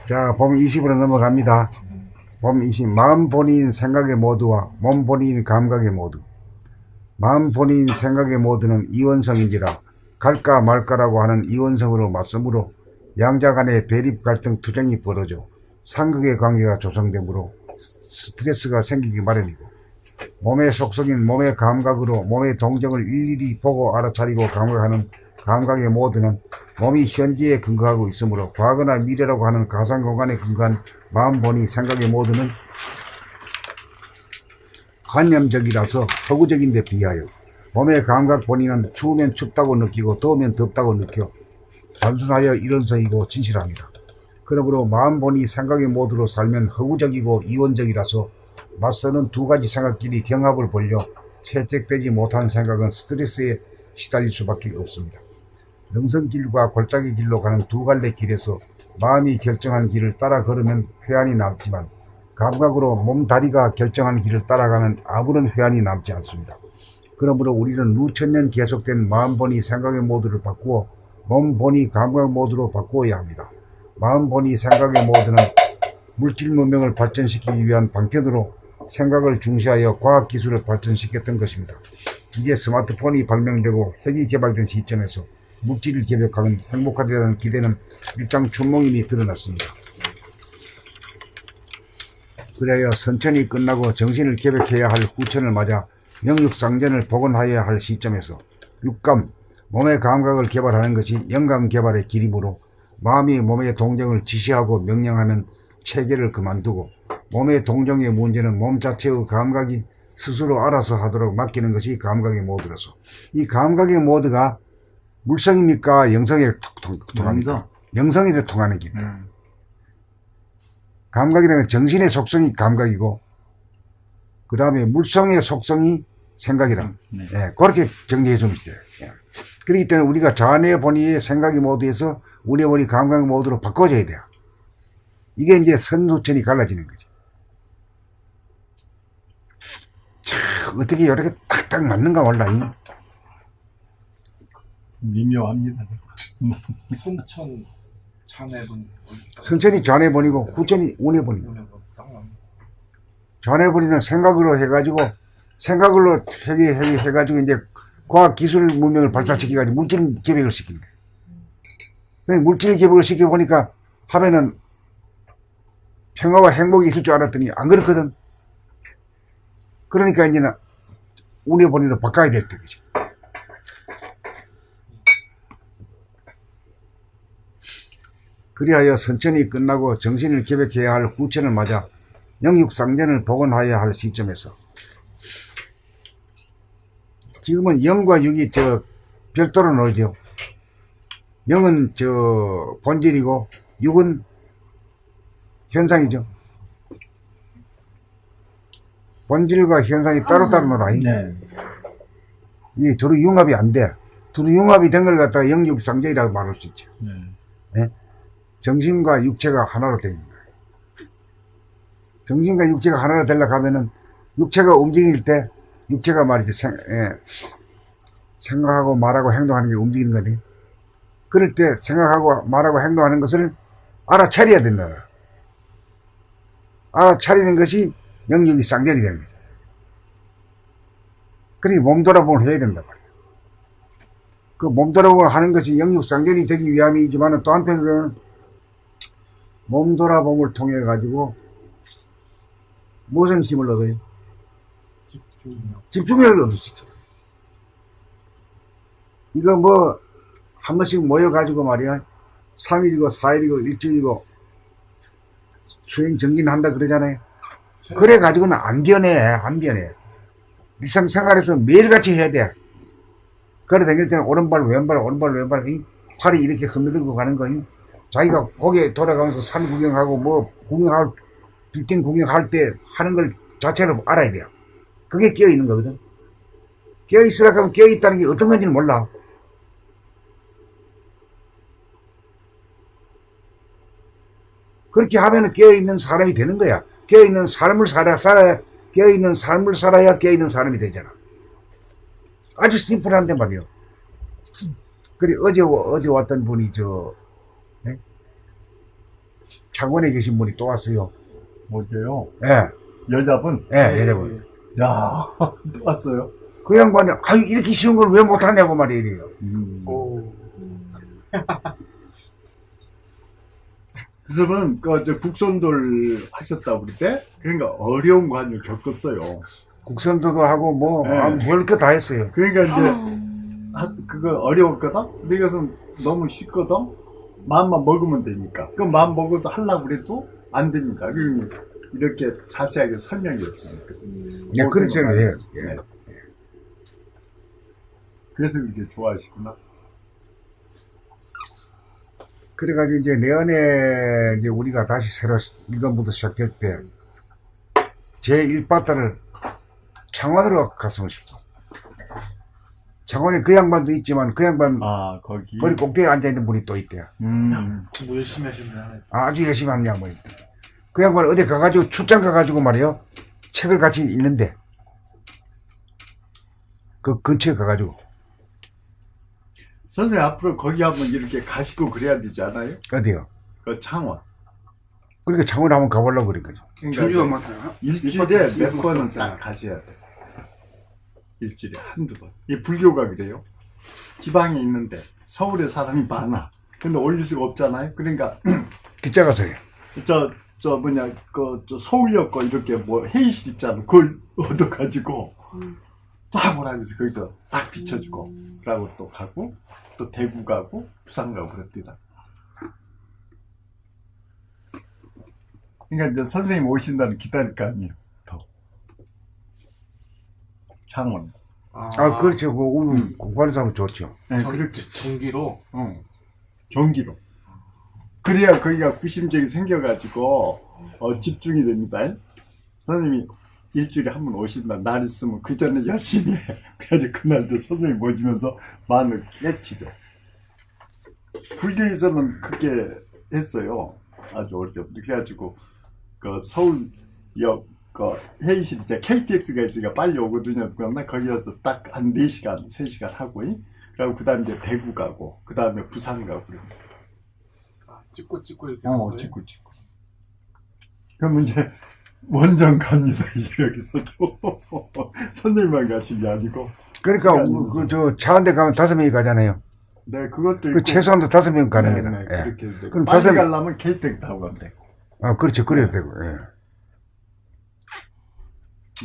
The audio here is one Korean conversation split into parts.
자, 봄 20으로 넘어갑니다. 봄 20, 마음 본인 생각의 모두와 몸 본인 감각의 모두. 마음 본인 생각의 모두는 이원성인지라 갈까 말까라고 하는 이원성으로 맞서므로 양자 간의 대립 갈등 투쟁이 벌어져 상극의 관계가 조성되므로 스트레스가 생기기 마련이고, 몸의 속성인 몸의 감각으로 몸의 동정을 일일이 보고 알아차리고 감각하는 감각의 모두는 몸이 현재에 근거하고 있으므로 과거나 미래라고 하는 가상공간에 근거한 마음 본이 생각의 모두는 관념적이라서 허구적인 데 비하여 몸의 감각 본인은 추우면 춥다고 느끼고 더우면 덥다고 느껴 단순하여 이론성이고 진실합니다. 그러므로 마음 본이 생각의 모두로 살면 허구적이고 이원적이라서 맞서는 두 가지 생각끼리 경합을 벌려 채택되지 못한 생각은 스트레스에 시달릴 수밖에 없습니다. 능선길과 골짜기 길로 가는 두 갈래 길에서 마음이 결정한 길을 따라 걸으면 회한이 남지만 감각으로 몸 다리가 결정한 길을 따라가면 아무런 회한이 남지 않습니다. 그러므로 우리는 누천년 계속된 마음 본이 생각의 모드를 바꾸어 몸 본이 감각 모드로 바꾸어야 합니다. 마음 본이 생각의 모드는 물질 문명을 발전시키기 위한 방편으로 생각을 중시하여 과학기술을 발전시켰던 것입니다. 이제 스마트폰이 발명되고 핵이 개발된 시점에서 물질을 개벽하면 행복하리라는 기대는 일장춘몽임이 드러났습니다. 그래야 선천이 끝나고 정신을 개벽해야 할 후천을 맞아 영육상전을 복원하여야 할 시점에서 육감, 몸의 감각을 개발하는 것이 영감 개발의 길이므로 마음이 몸의 동정을 지시하고 명령하면 체계를 그만두고 몸의 동정의 문제는 몸 자체의 감각이 스스로 알아서 하도록 맡기는 것이 감각의 모드로서, 이 감각의 모드가 물성입니까? 영성에 통합니까? 영성에 통하는 길입니다. 감각이라는 건 정신의 속성이 감각이고 그 다음에 물성의 속성이 생각이란, 예, 그렇게 정리해 주면 돼요. 예. 그렇기 때문에 우리가 자내 본의의 생각의 모드에서 우리 본의 감각 모드로 바꿔줘야 돼요. 이게 이제 선후천이 갈라지는 거죠. 참, 어떻게 이렇게 딱딱 맞는가 몰라. 미묘합니다. 선천 자매분 선천이 자내 본이고 후천이 운의 본이고, 자내 본이는 생각으로 해가지고 생각으로 해가지고 이제 과학 기술 문명을 발달시켜가지고 물질 개벽을 시키는 거예요. 물질 개벽을 시켜보니까 하면은 평화와 행복이 있을 줄 알았더니 안 그렇거든. 그러니까 이제는 운의 본인으로 바꿔야 될 때죠. 그리하여 선천이 끝나고 정신을 개벽해야 할 후천을 맞아 영육상전을 복원하여야 할 시점에서 지금은 영과 육이 별도로 놀죠. 영은 본질이고 육은 현상이죠. 본질과 현상이 따로따로 놀아. 네. 이 둘이 융합이 안 돼. 둘이 융합이 된 걸 갖다가 영육상전이라고 말할 수 있죠. 네. 네? 정신과 육체가 하나로 되어 있는 거예요. 정신과 육체가 하나로 되려고 하면은 육체가 움직일 때 육체가 말이죠. 생각하고 말하고 행동하는 게 움직이는 거니. 그럴 때 생각하고 말하고 행동하는 것을 알아차려야 된다. 알아차리는 것이 영역이 쌍전이 되는 거죠. 그러니 몸 돌아보면 해야 된단 말이에요. 그 몸 돌아보면 하는 것이 영역 쌍전이 되기 위함이지만 또 한편으로는 몸 돌아봄을 통해 가지고 무슨 힘을 얻어요? 집중력을 얻을 수 있죠. 이거 뭐 한 번씩 모여가지고 말이야 3일이고 4일이고 일주일이고 수행 정진한다 그러잖아요. 그래 가지고는 안 변해. 일상생활에서 매일같이 해야 돼. 걸어 다닐 때는 오른발 왼발 팔이 이렇게 흔들고 가는 거니. 자기가 거기에 돌아가면서 산 구경하고 뭐 구경할 빌딩 구경할 때 하는 걸 자체를 알아야 돼요. 그게 깨어있는 거거든. 깨어있으라고 하면 깨어있다는 게 어떤 건지는 몰라. 그렇게 하면은 깨어있는 사람이 되는 거야. 깨어있는 삶을 살아야 깨어있는 삶을 살아야 깨어있는 사람이 되잖아. 아주 심플한데 말이요. 그래 어제 왔던 분이 창원에 계신 분이 또 왔어요. 뭐게요? 예, 여자분? 예, 여러분. 야, 또 왔어요. 그 양반이, 아유, 이렇게 쉬운 걸 왜 못하냐고 말이에요. 오. 그래서는, 국선돌 하셨다고 그럴 때, 그러니까 어려운 관을 겪었어요. 국선도도 하고, 뭐, 네. 별거 다 했어요. 그러니까 이제, 그거 어려웠거든? 근데 이것은 너무 쉽거든? 마음만 먹으면 되니까. 그럼 마음 먹어도 하려고 그래도 안 됩니다. 그러니까 이렇게 자세하게 설명이 없으니까. 예, 그런 식으로 해요. 예. 네. 그래서 이렇게 좋아하시구나. 그래가지고 이제 내년에 이제 우리가 다시 새로 일권부터 시작할 때, 제 1바다를 창원으로 갔으면 싶어. 창원에 그 양반도 있지만 그 양반 아, 거기. 머리 꼭대기에 앉아있는 분이 또 있대요. 공부 열심히 하시면 아주 열심히 하는 양반이. 그 양반 어디 가가지고 출장 가가지고 말이요. 책을 같이 읽는데. 그 근처에 가가지고. 선생님 앞으로 거기 한번 이렇게 가시고 그래야 되지 않아요? 어디요? 그 창원. 그러니까 창원 한번 가보려고 그런 거죠. 그러니까 많아요. 일주일에 몇 번은 딱 가셔야 돼. 일주일에 한두 번. 이 불교가 그래요. 지방에 있는데 서울에 사람이 많아. 근데 올릴 수가 없잖아요. 그러니까 기자 가서요. 저 서울역 거 이렇게 뭐 회의실 있잖아. 그걸 얻어가지고 딱 오라면서 거기서 딱 비춰주고 그러고 또 가고 또 대구 가고 부산 가고 그랬더라. 그러니까 이제 선생님 오신다는 기다릴 거 아니에요. 더. 창원. 아, 그렇죠. 그, 공부하는 사람은 좋죠. 네, 그렇게. 전기로. 전기로. 그래야 거기가 구심적이 생겨가지고, 집중이 됩니다. 선생님이 일주일에 한 번 오신다. 날 있으면 그 전에 열심히 해. 그래가지고 그날도 선생님 모시면서 마음을 깨치죠. 불교에서는 그렇게 했어요. 아주 어렵죠. 그래가지고, 그 서울역, 회의실, 이제 KTX가 있으니까 빨리 오거든요. 그러면 거기 가서 딱 한 4시간, 3시간 하고, 그리고 그 다음에 이제 대구 가고, 그 다음에 부산 가고, 그래요. 찍고 이렇게 하는 거예요? 찍고. 그러면 이제 원정 갑니다. 이제 여기서도. 선생님만 가신 게 아니고. 그러니까, 시간이 차 한 대 가면 5명이 가잖아요. 네, 그것도 그 있고. 최소한도 5명 가는 네, 거다. 네, 예. 그렇게 되고. 그럼 빨리 5명. 가려면 KTX 타고 가면 되고. 아, 그렇죠. 그래도 되고, 예.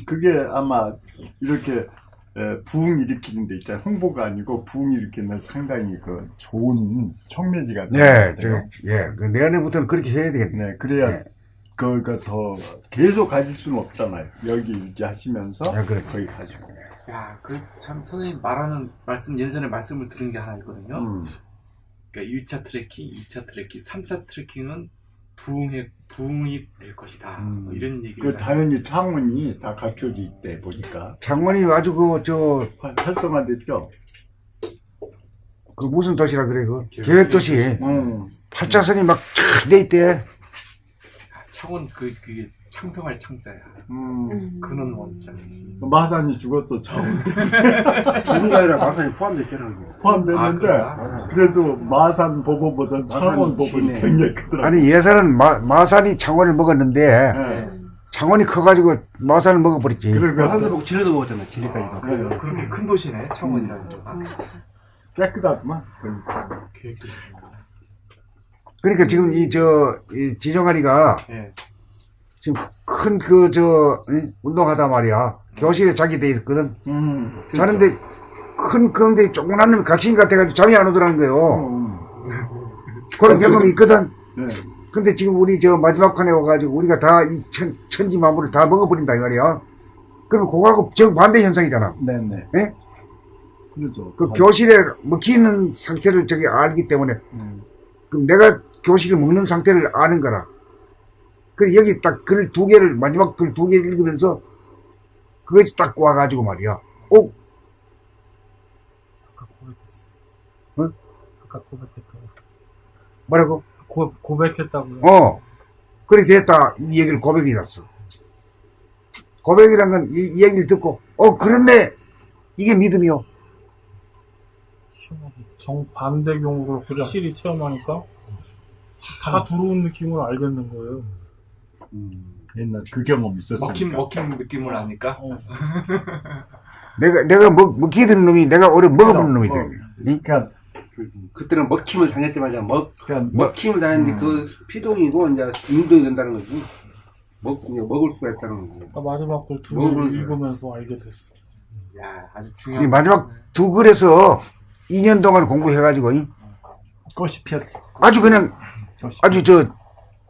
그게 아마 이렇게 부흥 일으키는 데 있잖아요. 홍보가 아니고 부흥 일으키는 상당히 그 좋은 촉매지가 네, 돼요. 그 내년부터는 그렇게 해야 되겠네. 네, 그래야 네. 그거가 더 계속 가실 수는 없잖아요. 여기 유지하시면서 아, 그래. 거기 가시고. 야, 그 참 선생님 말하는 말씀 예전에 말씀을 들은 게 하나 있거든요. 그러니까 1차 트래킹, 2차 트래킹, 3차 트래킹은 부흥이 될 것이다. 뭐 이런 얘기를. 그 당연히 창원이 다 갖춰져 있대 보니까. 창원이 아주 활성화됐죠. 그 무슨 도시라 그래, 계획도시. 음. 8차선이 막 쫙 돼 있대. 창원 그게 창성할 창자야. 음. 그는 원자. 마산이 죽었어, 창원. 죽은 게 아니라 마산이 포함됐잖아요. 포함됐는데, 그래요? 그래도 마산 법원보다 창원 법원이 시내. 굉장히 크더라고요. 아니, 예산은 마산이 창원을 먹었는데, 네. 창원이 커가지고 마산을 먹어버렸지. 그러니까 마산도 먹고 지뢰도 먹었잖아요. 지뢰까지도. 네. 그렇게 큰 도시네, 창원이라는 거. 깨끗하구만. 계획도 좋고. 그러니까 지금 이 지정아리가 예. 지금 큰 운동하다 말이야. 교실에 자기 돼 있거든. 자는데 큰 건데 조그만 놈이 갇힌 것 같아가지고 잠이 안 오더라는 거예요. 그런 경험이 있거든. 네. 근데 지금 우리 마지막 판에 와가지고 우리가 다 이 천지만물을 다 먹어버린다 이 말이야. 그러면 그거하고 정반대 현상이잖아. 네네. 예? 그렇죠. 그 교실에 먹히는 상태를 알기 때문에 그럼 내가 교실에 먹는 상태를 아는 거라. 그래 여기 딱 글 2개를 마지막 글 2개를 읽으면서 그것이 딱 와가지고 말이야. 아까 고백했어. 응? 아까 고백했다고. 뭐라고? 고백했다고요. 그래 됐다. 이 얘기를 고백이 났어. 고백이란 건 이 얘기를 듣고 그렇네. 이게 믿음이요. 정반대 경우를 확실히 체험하니까 다 들어온 느낌을 알겠는 거예요. 옛날 그 경험 있었으니까. 먹힌 느낌을 아니까. 내가 먹히던 놈이 내가 오래 먹어본 놈이 돼. 그러니까 그때는 먹힘을 당했지만 그냥 먹힘을 당했는데 그 피동이고 이제 운동이 된다는 거지. 먹을 수가 있다는 거고. 그러니까 마지막 걸 두 먹을 개를 읽으면서 알게 됐어. 야, 아주 이 중요한. 마지막 두 글에서 2년 동안 공부해가지고 꽃이 피었어. 아주 그냥 꽃이 아주 저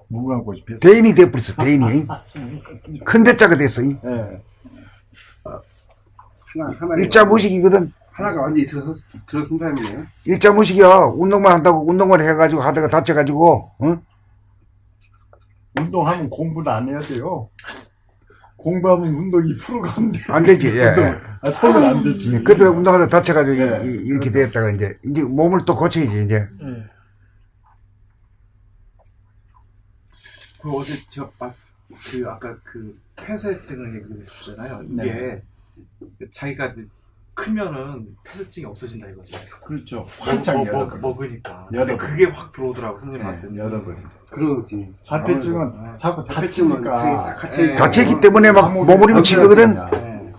무궁한 꽃이 피었어. 대인이 돼버렸어. 대인이 큰 대자가 됐어. 예. 하나 일자 무식이거든. 하나가 완전히 들어선 사람이네요. 일자 무식이야. 운동만 한다고 운동만 해가지고 하다가 다쳐가지고 운동하면 공부는 안 해야 돼요. 공부하면 운동이 프로가 안 돼. 안 되지. 예. 손은 안 되지. 그래도 운동하다 다쳐가지고 예. 이렇게 됐다가 이제 몸을 또 고쳐야지 이제. 예. 그 어제 제가 아까 그 폐쇄증을 얘기해 주잖아요. 이게 자기가 크면은 폐쇄증이 없어진다 이거죠. 그렇죠. 활짝 열어버려. 먹으니까. 근데 열어버려. 그게 확 들어오더라고 선생님 네, 말씀. 열어버려. 그러지. 자폐증은 자꾸 자폐증은 다치니까. 갇혀있고. 다치기 때문에 막 몸부림 안 치거든. 들어가냐.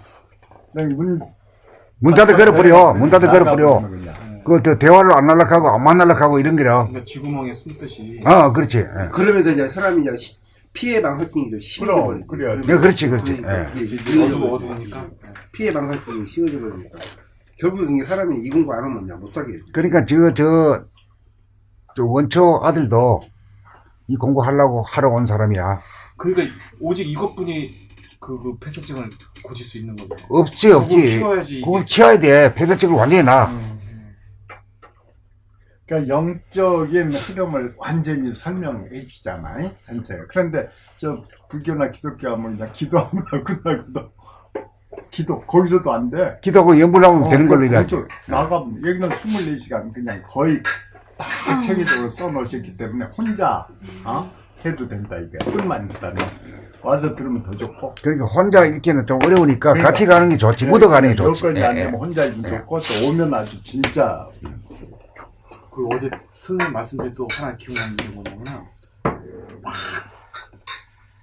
문 닫아 걸어버려. 문 닫아 걸어버려. 그냥. 그 대화를 안 날락하고 안만 날락하고 이런 게라. 그러니까 쥐구멍에 숨듯이. 그렇지. 예. 그러면서 이제 사람이 이제 피해 방사증이 좀 심해져 그럼, 버리고. 그래야지. 네, 그렇지. 어두우니까. 피해 방사증이 심해져 버리니까. 결국 이게 사람이 이 공부 안 하면 못 살게. 그러니까 저 원초 아들도 이 공부하려고 하러 온 사람이야. 그러니까 오직 이것뿐이 그 폐쇄증을 고칠 수 있는 거죠. 없지. 그걸 키워야지. 그걸 키워야 돼. 폐쇄증을 완전히 나. 그러니까 영적인 흐름을 완전히 설명해 주잖아. 전체가. 그런데 저 불교나 기독교 하면 그냥 기도하면 끝나거든. 기도 거기서도 안 돼. 기도하고 연불하면 되는 걸로 이래야지. 나가면 여기는 24시간 그냥 거의 딱 체계적으로 써놓으셨기 때문에 혼자 해도 된다 이게. 끝만 있다면 와서 들으면 더 좋고. 그러니까 혼자 읽기는 좀 어려우니까 그러니까. 같이 가는 게 좋지. 묻어가는 게 좋지. 여건이 안 예, 되면 혼자 있으면 좋고 또 오면 아주 진짜 그 어제 선생님 말씀 중에 또 하나 기억나는 게 뭐냐면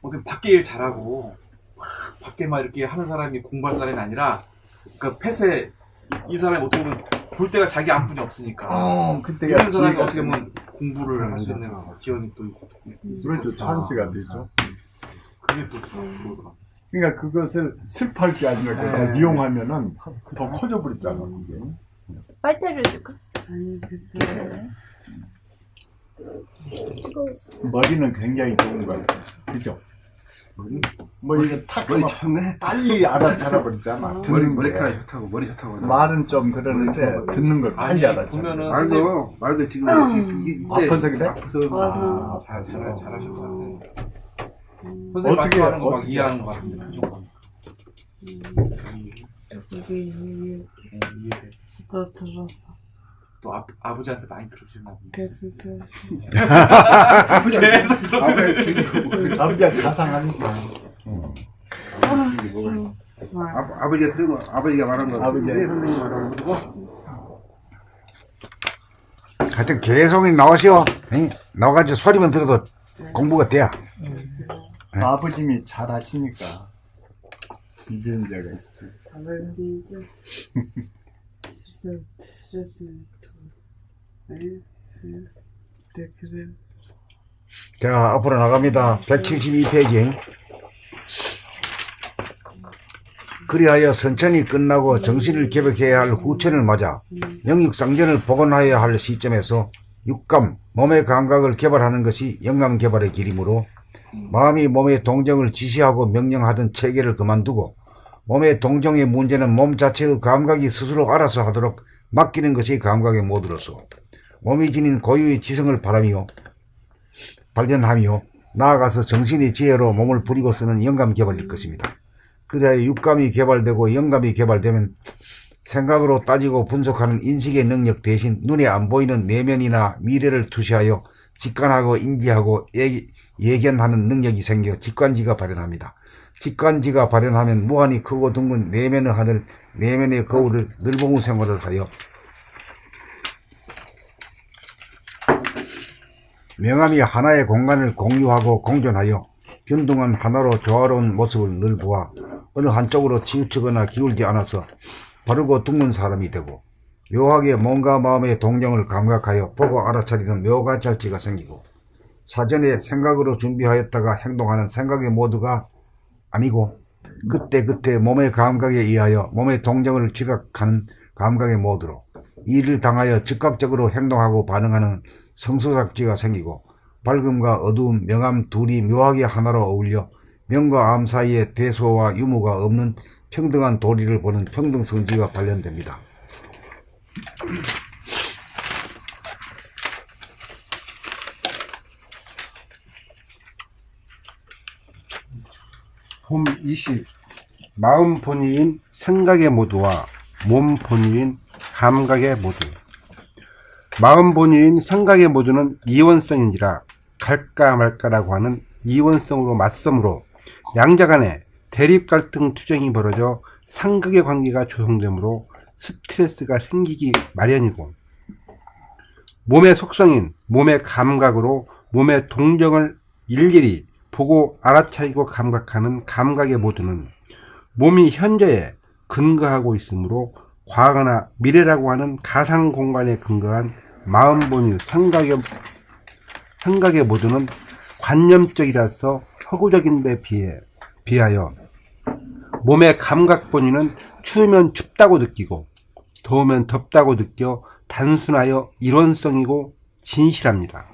어떻게 밖에 일 잘하고 밖에 막 이렇게 하는 사람이 공부할 사람이 아니라 그 폐쇄 이 사람이 어떻게 보면 볼 때가 자기 안뿐이 없으니까 그때가 이런 사람이 기회가 어떻게 보면 공부를 할 수 있는 기원이 또 있을 그렇죠. 찬스가 되죠. 그게 또 그거더라고요. 그러니까 그것을 슬퍼할 게 아니라 그걸 이용하면은 더 커져버리잖아 그게. 빨대를 줄까? 머리는 굉장히 좋은 거야. 그죠? 머리가 탁 머리 하면 좋네. 빨리 알아차려버리잖아. 듣는 게. 머리카락 좋다고, 머리 좋다고. 말은 좀 그러는데 듣는 걸 빨리 알아차려. 보면은 말도 지금 아파서 그래? 아파서. 잘하셨어요. 선생님 어떻게, 말씀하는 거 막 어떻게. 이해하는 거 같은데 그 정도. 이해돼. 너 들었어. 또 아버지한테 많이 들으셨나 보네. 들었어. 남자 자상하니까. 아버지가 들으면 아버지가 말한 거. 아버지. 선생님 말한 거고. 하여튼 계속 나오시오. 나와가지고 소리만 들어도 공부가 돼야. 아버님이 잘 하시니까 유전자가 있지. 자, 앞으로 나갑니다. 172페이지. 그리하여 선천이 끝나고 정신을 개벽해야 할 후천을 맞아 영육상전을 복원하여야 할 시점에서 육감, 몸의 감각을 개발하는 것이 영감 개발의 길이므로 마음이 몸의 동정을 지시하고 명령하던 체계를 그만두고 몸의 동정의 문제는 몸 자체의 감각이 스스로 알아서 하도록 맡기는 것이 감각의 모드로서 몸이 지닌 고유의 지성을 발견하며 나아가서 정신의 지혜로 몸을 부리고 쓰는 영감 개발일 것입니다. 그래야 육감이 개발되고 영감이 개발되면 생각으로 따지고 분석하는 인식의 능력 대신 눈에 안 보이는 내면이나 미래를 투시하여 직관하고 인지하고 예견하는 능력이 생겨 직관지가 발현합니다. 직관지가 발현하면 무한히 크고 둥근 내면의 하늘, 내면의 거울을 늘봉우 생활을 하여 명암이 하나의 공간을 공유하고 공존하여 균등한 하나로 조화로운 모습을 늘 보아 어느 한쪽으로 치우치거나 기울지 않아서 바르고 둥근 사람이 되고, 묘하게 몸과 마음의 동정을 감각하여 보고 알아차리는 묘관찰지가 생기고, 사전에 생각으로 준비하였다가 행동하는 생각의 모드가 아니고 그때그때 몸의 감각에 의하여 몸의 동정을 지각하는 감각의 모드로 이를 당하여 즉각적으로 행동하고 반응하는 성소작지가 생기고, 밝음과 어두움, 명암 둘이 묘하게 하나로 어울려 명과 암 사이에 대소와 유무가 없는 평등한 도리를 보는 평등성지가 발현됩니다. 봄 20. 마음 본위인 생각의 모두와 몸 본위인 감각의 모두. 마음 본위인 생각의 모두는 이원성인지라 갈까 말까라고 하는 이원성으로 맞서므로 양자 간에 대립 갈등 투쟁이 벌어져 상극의 관계가 조성되므로 스트레스가 생기기 마련이고, 몸의 속성인 몸의 감각으로 몸의 동정을 일일이 보고 알아차리고 감각하는 감각의 모두는 몸이 현재에 근거하고 있으므로 과거나 미래라고 하는 가상 공간에 근거한 마음 본위 생각의 모두는 관념적이라서 허구적인 데 비하여 몸의 감각 본위는 추우면 춥다고 느끼고 더우면 덥다고 느껴 단순하여 이론성이고 진실합니다.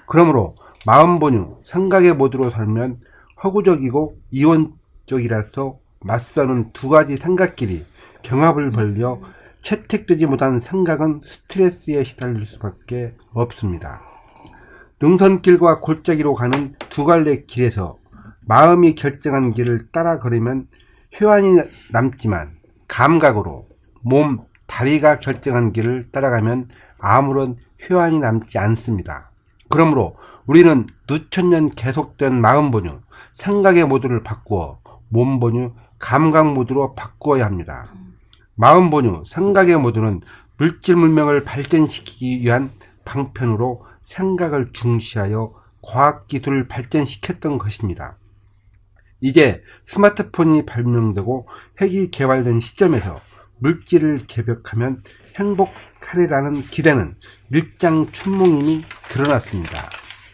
그러므로 마음 본유, 생각의 모두로 살면 허구적이고 이원적이라서 맞서는 두 가지 생각끼리 경합을 벌려 채택되지 못한 생각은 스트레스에 시달릴 수밖에 없습니다. 능선길과 골짜기로 가는 두 갈래 길에서 마음이 결정한 길을 따라 걸으면 회환이 남지만, 감각으로 몸, 다리가 결정한 길을 따라가면 아무런 회환이 남지 않습니다. 그러므로 우리는 누천년 계속된 마음 본유, 생각의 모두를 바꾸어 몸 본유, 감각 모두로 바꾸어야 합니다. 마음 본유, 생각의 모두는 물질 문명을 발전시키기 위한 방편으로 생각을 중시하여 과학기술을 발전시켰던 것입니다. 이제 스마트폰이 발명되고 핵이 개발된 시점에서 물질을 개벽하면 행복하리라는 기대는 일장춘몽임이 드러났습니다.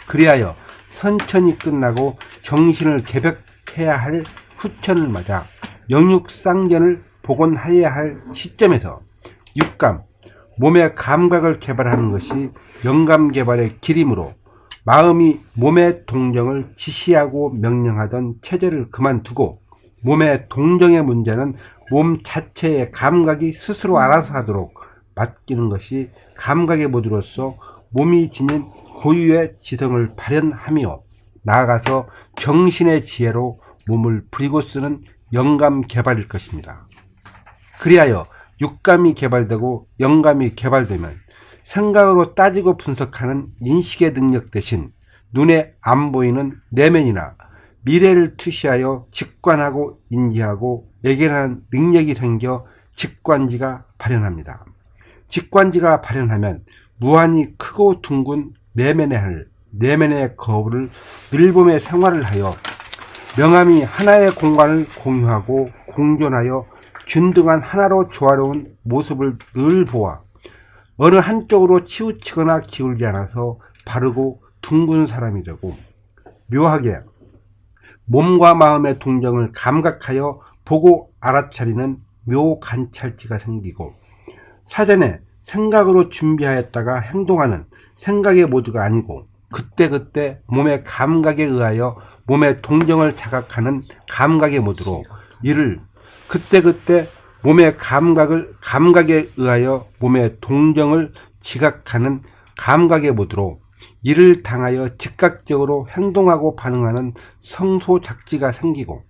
그리하여 선천이 끝나고 정신을 개벽해야 할 후천을 맞아 영육상견을 복원해야 할 시점에서 육감, 몸의 감각을 개발하는 것이 영감 개발의 길이므로 마음이 몸의 동정을 지시하고 명령하던 체제를 그만두고 몸의 동정의 문제는 몸 자체의 감각이 스스로 알아서 하도록 맡기는 것이 감각의 모두로서 몸이 지닌 고유의 지성을 발현하며 나아가서 정신의 지혜로 몸을 부리고 쓰는 영감 개발일 것입니다. 그리하여 육감이 개발되고 영감이 개발되면 생각으로 따지고 분석하는 인식의 능력 대신 눈에 안 보이는 내면이나 미래를 투시하여 직관하고 인지하고 예견하는 능력이 생겨 직관지가 발현합니다. 직관지가 발현하면 무한히 크고 둥근 내면의 거울을 늘봄에 생활을 하여 명암이 하나의 공간을 공유하고 공존하여 균등한 하나로 조화로운 모습을 늘 보아 어느 한쪽으로 치우치거나 기울지 않아서 바르고 둥근 사람이 되고, 묘하게 몸과 마음의 동정을 감각하여 보고 알아차리는 묘관찰지가 생기고, 사전에 생각으로 준비하였다가 행동하는 생각의 모두가 아니고 그때그때 몸의 감각에 의하여 몸의 동정을 자각하는 감각의 모두로 이를 그때그때 몸의 감각에 의하여 몸의 동정을 지각하는 감각의 모두로 이를 당하여 즉각적으로 행동하고 반응하는 성소작지가 생기고,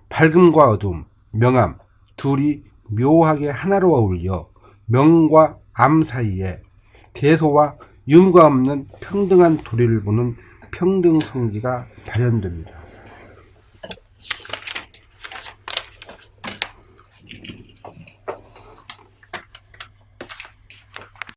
밝음과 어두움, 명암 둘이 묘하게 하나로 어울려 명과 암 사이에 대소와 유무가 없는 평등한 도리를 보는 평등성지가 발현됩니다.